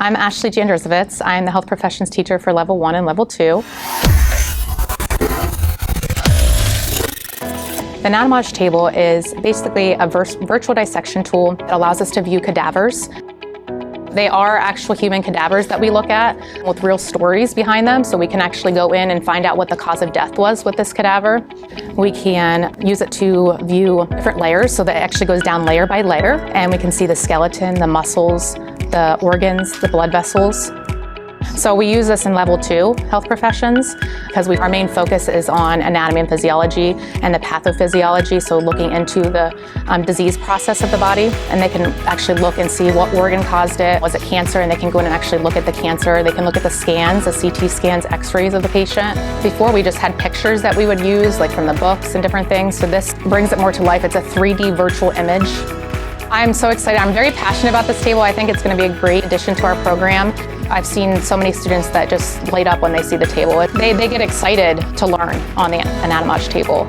I'm Ashley Jandrzewicz. I'm the health professions teacher for Level 1 and Level 2. The Anatomage Table is basically a virtual dissection tool that allows us to view cadavers. They are actual human cadavers that we look at with real stories behind them, so we can actually go in and find out what the cause of death was with this cadaver. We can use it to view different layers, so that it actually goes down layer by layer, and we can see the skeleton, the muscles, the organs, the blood vessels. So we use this in Level 2 health professions because our main focus is on anatomy and physiology and the pathophysiology, so looking into the disease process of the body, and they can actually look and see what organ caused it. Was it cancer? And they can go in and actually look at the cancer. They can look at the scans, the CT scans, x-rays of the patient. Before, we just had pictures that we would use, like from the books and different things, so this brings it more to life. It's a 3D virtual image. I'm so excited. I'm very passionate about this table. I think it's going to be a great addition to our program. I've seen so many students that just light up when they see the table. They get excited to learn on the Anatomage Table.